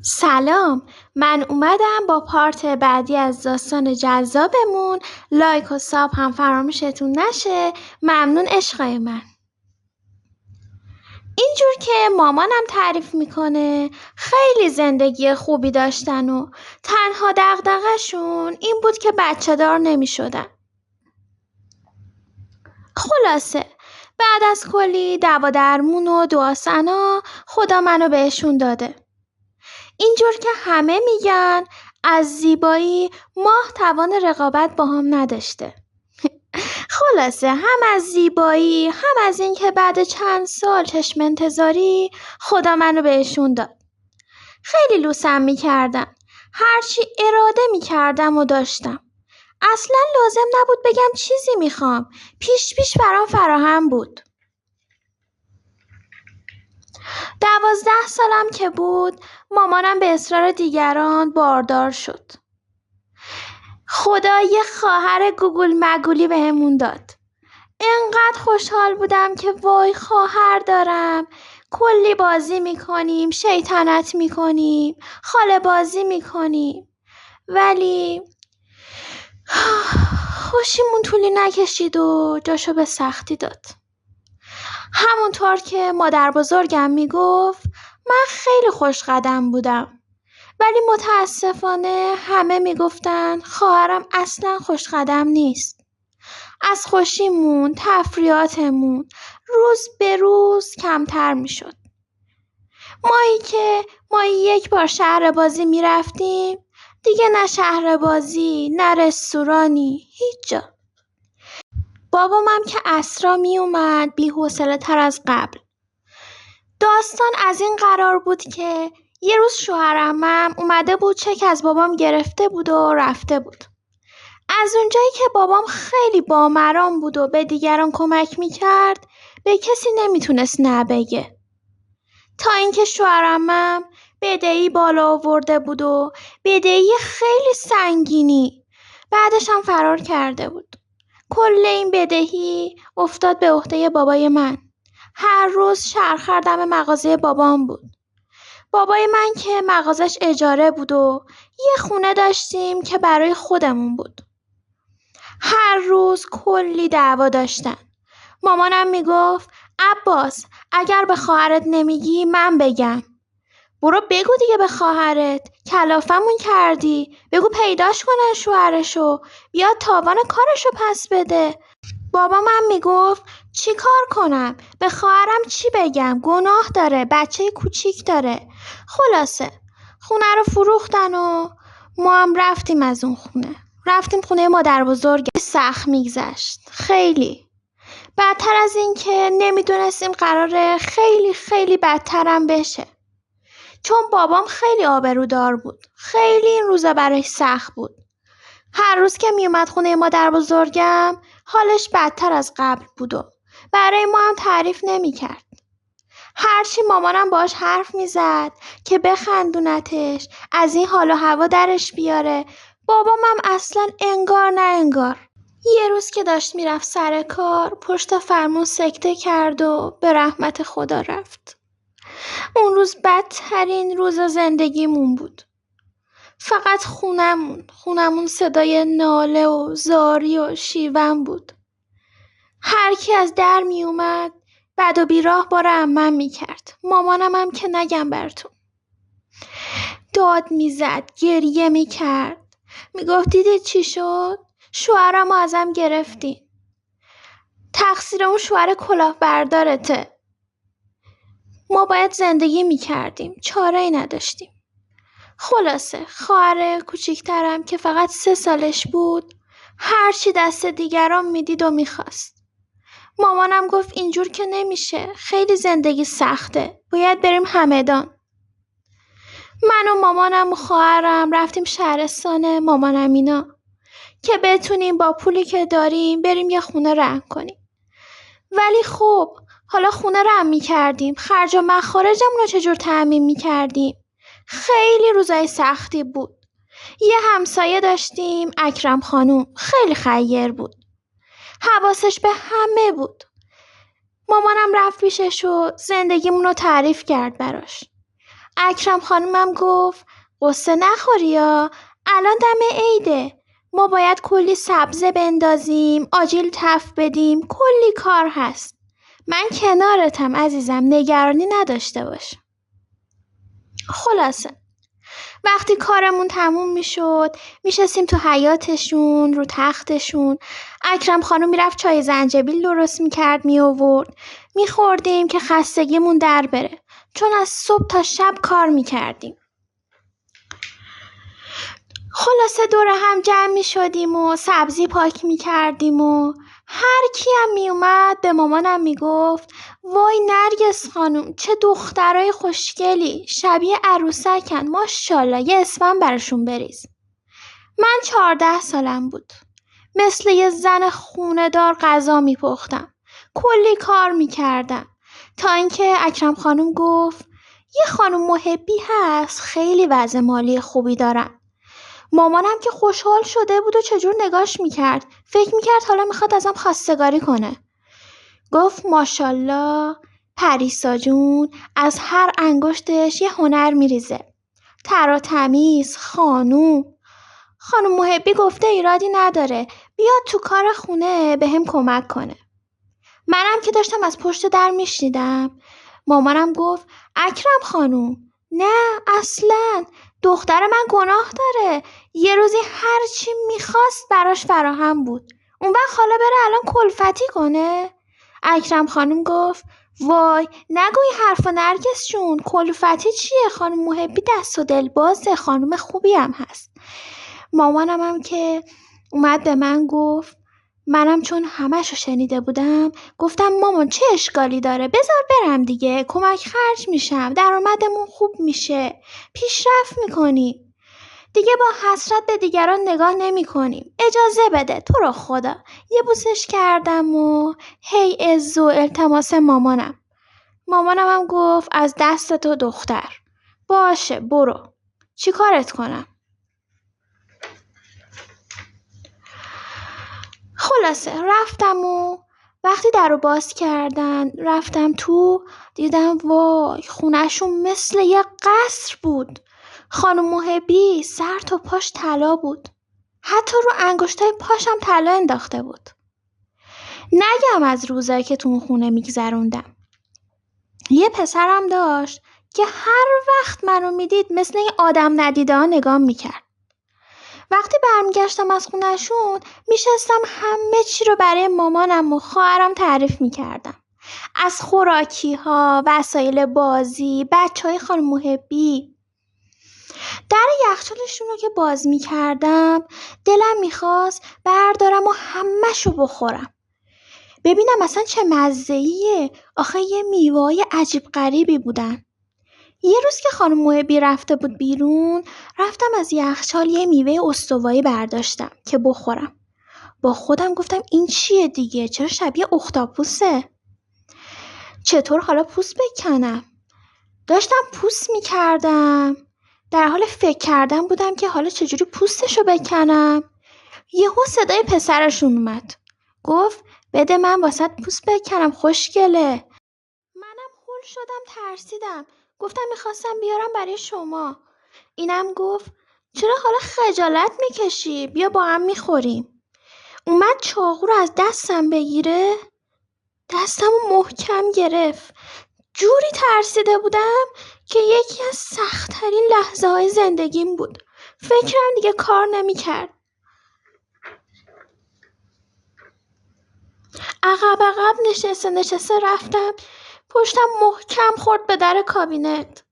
سلام، من اومدم با پارت بعدی از داستان جذابمون. لایک و ساب هم فراموشتون نشه. ممنون عشقای من. اینجور که مامانم تعریف میکنه خیلی زندگی خوبی داشتن و تنها دغدغه‌شون این بود که بچه دار نمیشدن. خلاصه بعد از کلی دوا درمون و دعا ثنا خدا منو بهشون داده. اینجور که همه میگن از زیبایی ماه توان رقابت با هم نداشته. خلاصه هم از زیبایی هم از این که بعد چند سال چشم انتظاری خدا منو بهشون داد. خیلی لوسم میکردن. هرچی اراده میکردم و داشتم. اصلا لازم نبود بگم چیزی میخوام. پیش برام فراهم بود. 12 سالم که بود مامانم به اصرار دیگران باردار شد. خدا یه خواهر گوگل مگولی بهمون داد. انقدر خوشحال بودم که وای خواهر دارم. کلی بازی میکنیم، شیطنت میکنیم، خاله بازی میکنیم. ولی خوشیمون طولی نکشید و جاشو به سختی داد. همونطور که مادر بزرگم میگفت من خیلی خوش قدم بودم. ولی متاسفانه همه میگفتن خواهرم اصلا خوش قدم نیست. از خوشیمون، تفریحاتمون روز به روز کمتر میشد. مایی یک بار شهر بازی میرفتیم دیگه نه شهر بازی نه رستورانی هیچ جا. بابامم که عصرا می اومد بی‌حوصله تر از قبل. داستان از این قرار بود که یه روز شوهر عمم اومده بود چک از بابام گرفته بود و رفته بود. از اونجایی که بابام خیلی بامرام بود و به دیگران کمک میکرد به کسی نمیتونست نه بگه. تا اینکه شوهر عمم بدهی بالا آورده بود و بدهی خیلی سنگینی. بعدش هم فرار کرده بود. کل این بدهی افتاد به عهده بابای من. هر روز شرخر دم مغازه بابام بود. بابای من که مغازش اجاره بود و یه خونه داشتیم که برای خودمون بود. هر روز کلی دعوا داشتن. مامانم میگفت عباس اگر به خواهرت نمیگی من بگم. برو بگو دیگه به خواهرت، کلافمون کردی، بگو پیداش کنن شوهرشو، بیاد تاوان کارشو پس بده. بابام هم میگفت چی کار کنم؟ به خواهرم چی بگم؟ گناه داره، بچه کوچیک داره. خلاصه خونه رو فروختن و ما هم رفتیم از اون خونه. رفتیم خونه مادر بزرگ. سخت میگذشت. خیلی. بدتر از این که نمیدونستیم قراره خیلی خیلی بدترم بشه. چون بابام خیلی آبرودار بود. خیلی این روزا برای سخت بود. هر روز که میومد خونه مادر بزرگم حالش بدتر از قبل بود و برای ما هم تعریف نمیکرد. هرچی مامانم باش حرف میزد که بخندونتش از این حال و هوا درش بیاره بابامم اصلا انگار نه انگار. یه روز که داشت میرفت سر کار پشت فرمون سکته کرد و به رحمت خدا رفت. اون روز بدترین روز زندگیمون بود. فقط خونمون صدای ناله و زاری و شیون بود. هر کی از در می اومد بد و بیراه بار عمم می کرد. مامانم هم که نگم براتون. داد می زد، گریه می کرد. می گفت دیدید چی شد؟ شوهرم رو ازم گرفتین. تقصیر اون شوهر کلاهبردارته. ما باید زندگی می کردیم. چاره‌ای نداشتیم. خلاصه خواهر کوچیکترم که فقط 3 سالش بود هرچی دست دیگران میدید و میخواست. مامانم گفت اینجور که نمیشه، خیلی زندگی سخته، باید بریم همدان. من و مامانم و خواهرم رفتیم شهرستان مامانم اینا که بتونیم با پولی که داریم بریم یه خونه رهن کنیم. ولی خب حالا خونه رهن میکردیم، خرج و مخارجمون رو چجور تأمین میکردیم؟ خیلی روزای سختی بود. یه همسایه داشتیم اکرم خانوم، خیلی خیر بود. حواسش به همه بود. مامانم رفت پیشش و زندگیمون رو تعریف کرد براش. اکرم خانومم گفت قصه نخوری یا الان دم عیده، ما باید کلی سبزه بندازیم، آجیل تف بدیم، کلی کار هست. من کنارتم عزیزم، نگرانی نداشته باش. خلاصه وقتی کارمون تموم میشد میشستیم تو حیاطشون رو تختشون. اکرم خانم میرفت چای زنجبیل درست میکرد میآورد میخوردیم که خستگیمون در بره، چون از صبح تا شب کار میکردیم. خلاصه دور هم جمع میشدیم و سبزی پاک میکردیم و هر کی هم میومد به مامانم میگفت وای نرگس خانم چه دخترای خوشگلی، شبیه عروسکن، ماشاءالله یه اسمم براشون بریز. من 14 سالم بود. مثل یه زن خونه دار غذا میپختم، کلی کار میکردم، تا اینکه اکرم خانم گفت یه خانم محبی هست خیلی وضع مالی خوبی دارن. مامانم که خوشحال شده بود و چجور نگاش میکرد، فکر میکرد حالا میخواد ازم خواستگاری کنه. گفت ماشاءالله پریسا جون از هر انگشتش یه هنر میریزه، تر و تمیز، خانوم محبی گفته ایرادی نداره بیاد تو کار خونه به هم کمک کنه. منم که داشتم از پشت در میشنیدم مامانم گفت اکرم خانوم نه اصلاً، دختر من گناه داره، یه روزی هر چی میخواست براش فراهم بود، اون وقت حالا بره الان کلفتی کنه؟ اکرم خانوم گفت وای نگوی حرفا نرگس جون، کلفتی چیه؟ خانم محبی دست و دل بازه، خانم خوبی هم هست. مامانم هم که اومد به من گفت، منم چون همه‌شو شنیده بودم گفتم مامان چه اشکالی داره، بذار برم دیگه، کمک خرج میشم، درآمدمون خوب میشه، پیشرفت میکنیم دیگه، با حسرت به دیگران نگاه نمی کنیم، اجازه بده تو رو خدا. یه بوسش کردم و هی عز و التماس مامانم هم گفت از دست تو دختر، باشه برو، چی کارت کنم؟ خلاصه رفتم و وقتی در رو باز کردن رفتم تو، دیدم وای خونهشون مثل یه قصر بود. خانم محبی سر تا پاش طلا بود، حتی رو انگشتای پاشم طلا انداخته بود. نگم از روزایی که تو اون خونه میگذروندم. یه پسرم داشت که هر وقت منو میدید مثل یه آدم ندیده ها نگام میکرد. وقتی برمیگشتم از خونهشون میشستم همه چی رو برای مامانم و خواهرم تعریف میکردم، از خوراکی ها، وسایل بازی، بچه های خانم محبی. در یخچالشون رو که باز میکردم دلم میخواست بردارم و همه شو بخورم، ببینم اصلا چه مزه‌ایه. آخه یه میوه‌های عجیب غریبی بودن. یه روز که خانم محبی رفته بود بیرون، رفتم از یخچال یه میوه استوایی برداشتم که بخورم. با خودم گفتم این چیه دیگه، چرا شبیه اختاپوسه؟ چطور حالا پوست بکنم؟ داشتم پوست میکردم، در حال فکر کردن بودم که حالا چجوری پوستشو بکنم. یهو صدای پسرشون اومد، گفت بده من واسط پوست بکنم خوشگله. منم هول شدم، ترسیدم، گفتم میخواستم بیارم برای شما. اینم گفت چرا حالا خجالت میکشی، بیا با هم میخوریم. اومد چاقو رو از دستم بگیره، دستمو محکم گرفت. جوری ترسیده بودم که یکی از سخت‌ترین لحظه‌های زندگیم بود. فکرم دیگه کار نمی‌کرد. عقب نشسته رفتم، پشتم محکم خورد به در کابینت.